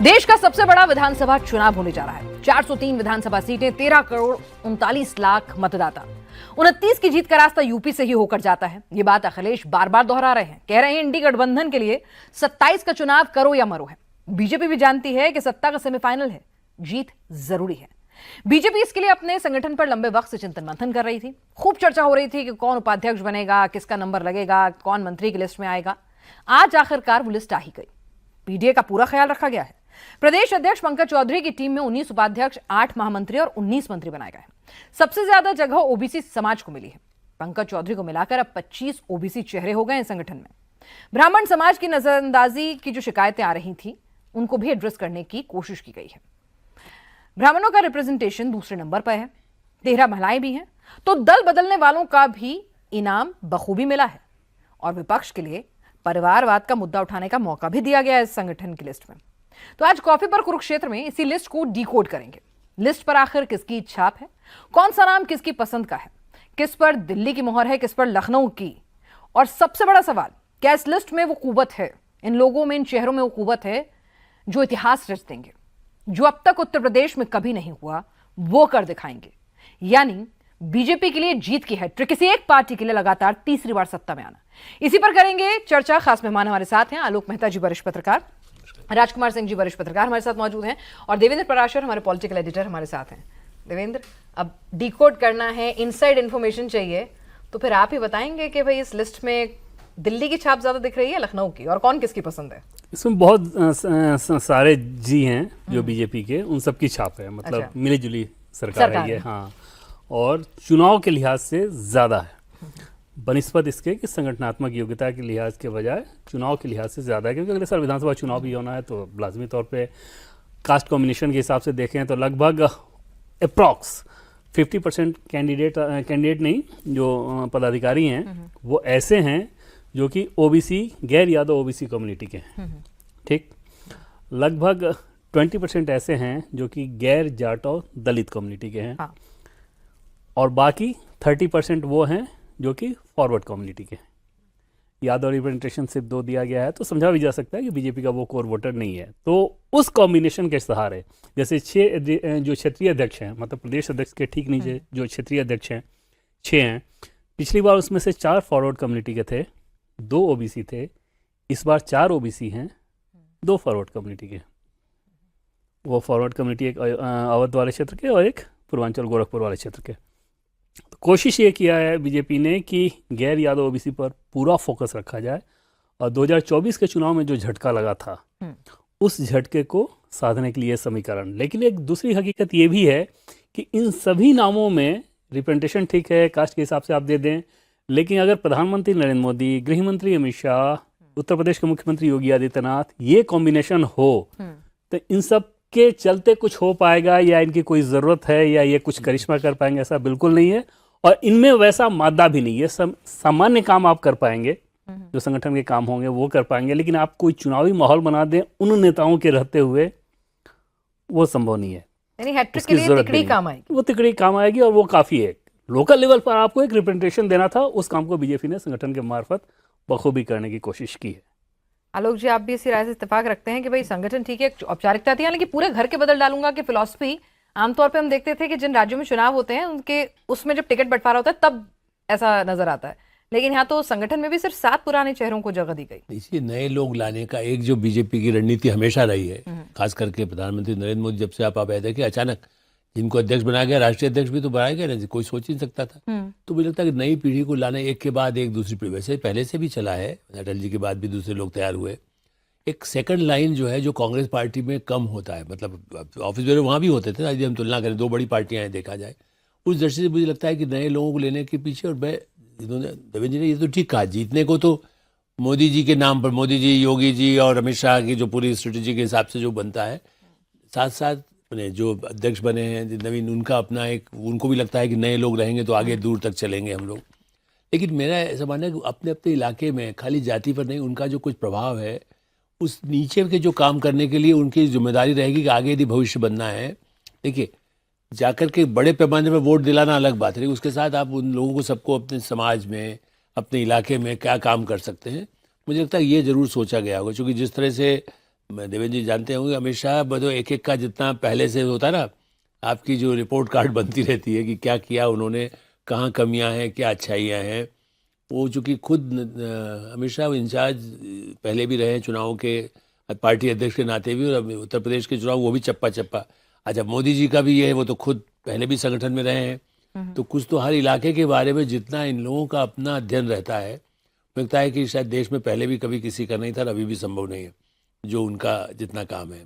देश का सबसे बड़ा विधानसभा चुनाव होने जा रहा है। 403 विधानसभा सीटें, 13 करोड़ 39 लाख मतदाता। 29 की जीत का रास्ता यूपी से ही होकर जाता है। ये बात अखिलेश बार बार दोहरा रहे हैं। कह रहे हैं इंडी गठबंधन के लिए 27 का चुनाव करो या मरो है। बीजेपी भी जानती है कि सत्ता का सेमीफाइनल है, जीत जरूरी है। बीजेपी इसके लिए अपने संगठन पर लंबे वक्त से चिंतन मंथन कर रही थी। खूब चर्चा हो रही थी कि कौन उपाध्यक्ष बनेगा, किसका नंबर लगेगा, कौन मंत्री की लिस्ट में आएगा। आज आखिरकार वो लिस्ट आ ही गई। पीडीए का पूरा ख्याल रखा गया है। प्रदेश अध्यक्ष पंकज चौधरी की टीम में 19 उपाध्यक्ष, 8 महामंत्री और 19 मंत्री बनाए गए। सबसे ज्यादा जगह ओबीसी समाज को मिली है। पंकज चौधरी को मिलाकर अब 25 ओबीसी चेहरे हो गए हैं संगठन में। ब्राह्मण समाज की नजरअंदाजी की जो शिकायतें आ रही थी, उनको भी एड्रेस करने की कोशिश की गई है। ब्राह्मणों का रिप्रेजेंटेशन दूसरे नंबर पर है, 13 महिलाएं भी हैं, तो दल बदलने वालों का भी इनाम बखूबी मिला है। और विपक्ष के लिए परिवारवाद का मुद्दा उठाने का मौका भी दिया गया है इस संगठन की लिस्ट में। तो आज कॉफी पर कुरुक्षेत्र में इसी लिस्ट को डिकोड करेंगे। लिस्ट पर आखिर किसकी छाप है, कौन सा नाम किसकी पसंद का है, किस पर दिल्ली की मोहर है, किस पर लखनऊ की, और सबसे बड़ा सवाल, क्या इस लिस्ट में वो कुव्वत है, इन लोगों में, इन चेहरों में वो कुव्वत है जो इतिहास रच देंगे, जो अब तक उत्तर प्रदेश में कभी नहीं हुआ वो कर दिखाएंगे। यानी बीजेपी के लिए जीत की हैट्रिक, किसी एक पार्टी के लिए लगातार तीसरी बार सत्ता में आना। इसी पर करेंगे चर्चा। खास मेहमान हमारे साथ हैं आलोक मेहता जी, वरिष्ठ पत्रकार, राजकुमार सिंह जी, वरिष्ठ पत्रकार हमारे साथ मौजूद हैं, और देवेंद्र पराशर, हमारे पॉलिटिकल एडिटर हमारे साथ हैं। देवेंद्र, अब डिकोड करना है, इनसाइड इंफॉर्मेशन चाहिए, तो फिर आप ही बताएंगे कि भाई इस लिस्ट में दिल्ली की छाप ज्यादा दिख रही है, लखनऊ की, और कौन किसकी पसंद है? इसमें बहुत सारे जी हैं जो बीजेपी के, उन सब की छाप है। मतलब अच्छा। मिली जुली सरकार है ये, हाँ। और चुनाव के लिहाज से ज़्यादा है बनिस्बत इसके कि संगठनात्मक योग्यता के लिहाज के बजाय चुनाव के लिहाज से ज़्यादा है, क्योंकि अगले साल विधानसभा चुनाव भी होना है। तो लाजमी तौर पे कास्ट कॉम्बिनेशन के हिसाब से देखें तो लगभग अप्रॉक्स 50% कैंडिडेट नहीं, जो पदाधिकारी हैं वो ऐसे हैं जो कि ओबीसी, गैर यादव ओबीसी कम्युनिटी के हैं। ठीक, लगभग 20% ऐसे हैं जो कि गैर जाटो दलित कम्युनिटी के हैं। हाँ। और बाकी 30% वो हैं जो कि फॉरवर्ड कम्युनिटी के हैं। यादव रिप्रेजेंटेशन सिर्फ 2 दिया गया है, तो समझा भी जा सकता है कि बीजेपी का वो कोर वोटर नहीं है। तो उस कॉम्बिनेशन के सहारे, जैसे 6 जो क्षेत्रीय अध्यक्ष हैं, मतलब प्रदेश अध्यक्ष के ठीक नीचे जो क्षेत्रीय अध्यक्ष हैं 6 हैं। पिछली बार उसमें से 4 फॉरवर्ड कम्युनिटी के थे, 2 ओबीसी थे। इस बार 4 ओबीसी हैं, 2 फॉरवर्ड कम्युनिटी के। वो फॉरवर्ड कम्युनिटी एक अवध वाले क्षेत्र के और एक पूर्वांचल गोरखपुर वाले क्षेत्र के। तो कोशिश ये किया है बीजेपी ने कि गैर यादव ओबीसी पर पूरा फोकस रखा जाए, और 2024 के चुनाव में जो झटका लगा था उस झटके को साधने के लिए समीकरण। लेकिन एक दूसरी हकीकत ये भी है कि इन सभी नामों में रिप्रेजेंटेशन ठीक है, कास्ट के हिसाब से आप दे दें, लेकिन अगर प्रधानमंत्री नरेंद्र मोदी, गृह मंत्री अमित शाह, उत्तर प्रदेश के मुख्यमंत्री योगी आदित्यनाथ, ये कॉम्बिनेशन हो तो इन सब के चलते कुछ हो पाएगा, या इनकी कोई ज़रूरत है, या ये कुछ करिश्मा कर पाएंगे, ऐसा बिल्कुल नहीं है। और इनमें वैसा मादा भी नहीं है। सामान्य काम आप कर पाएंगे, जो संगठन के काम होंगे वो कर पाएंगे, लेकिन आप कोई चुनावी माहौल बना दें उन नेताओं के रहते हुए, वो संभव नहीं है। यानी हैट्रिक के लिए तिकड़ी काम आएगी। वो तिकड़ी काम आएगी, और वो काफ़ी है। लोकल लेवल पर आपको एक रिप्रेजेंटेशन देना था, उस काम को बीजेपी ने संगठन के मार्फत बखूबी करने की कोशिश की है। आलोक जी, आप भी इसी राय से इत्तेफाक रखते हैं कि भाई संगठन ठीक है, औपचारिकता थी, हालांकि पूरे घर के बदल डालूंगा कि फिलॉसफी आमतौर पे हम देखते थे कि जिन राज्यों में चुनाव होते हैं उनके उसमें जब टिकट बंटवारा होता है तब ऐसा नजर आता है, लेकिन यहाँ तो संगठन में भी सिर्फ 7 पुराने चेहरों को जगह दी गई। इसी नए लोग लाने का एक जो बीजेपी की रणनीति हमेशा रही है, खास करके प्रधानमंत्री नरेंद्र मोदी जब से आप आए कि अचानक जिनको अध्यक्ष बनाया गया, राष्ट्रीय अध्यक्ष भी तो बनाया गया ना, कोई सोच ही नहीं सकता था। तो मुझे लगता है कि नई पीढ़ी को लाना, एक के बाद एक दूसरी पीढ़ी, वैसे पहले से भी चला है, अटल जी के बाद भी दूसरे लोग तैयार हुए। एक सेकंड लाइन जो है, जो कांग्रेस पार्टी में कम होता है, मतलब ऑफिस ब्यूरो वहाँ भी होते थे ना, यदि हम तुलना करें 2 बड़ी पार्टियां हैं देखा जाए, उस दृष्टि से मुझे लगता है कि नए लोगों को लेने के पीछे, और मैं इन्होंने देवेंद्र जी ने ये तो ठीक कहा, जीतने को तो मोदी जी के नाम पर, मोदी जी, योगी जी और अमित शाह की जो पूरी स्ट्रेटेजी के हिसाब से जो बनता है, साथ साथ अपने जो अध्यक्ष बने हैं नवीन, उनका अपना एक, उनको भी लगता है कि नए लोग रहेंगे तो आगे दूर तक चलेंगे हम लोग। लेकिन मेरा ऐसा मानना है कि अपने अपने इलाके में खाली जाति पर नहीं, उनका जो कुछ प्रभाव है उस नीचे के जो काम करने के लिए उनकी जिम्मेदारी रहेगी कि आगे यदि भविष्य बनना है, देखिए जाकर के बड़े पैमाने पर वोट दिलाना अलग बात है, उसके साथ आप उन लोगों को, सबको अपने समाज में, अपने इलाके में क्या काम कर सकते हैं, मुझे लगता है ये ज़रूर सोचा गया होगा। क्योंकि जिस तरह से मैं देवेंद्र जी जानते होंगे अमित शाह बदो एक एक का जितना पहले से होता ना, आपकी जो रिपोर्ट कार्ड बनती रहती है कि क्या किया उन्होंने, कहाँ कमियां हैं, क्या अच्छाइयाँ हैं। वो चूँकि खुद अमित शाह इंचार्ज पहले भी रहे हैं चुनावों के, पार्टी अध्यक्ष के नाते भी, और उत्तर प्रदेश के चुनाव वो भी चप्पा चप्पा। अच्छा, मोदी जी का भी ये है, वो तो खुद पहले भी संगठन में रहे हैं, तो कुछ तो हर इलाके के बारे में जितना इन लोगों का अपना अध्ययन रहता है, लगता है कि शायद देश में पहले भी कभी किसी का नहीं था और अभी भी संभव नहीं है जो उनका जितना काम है।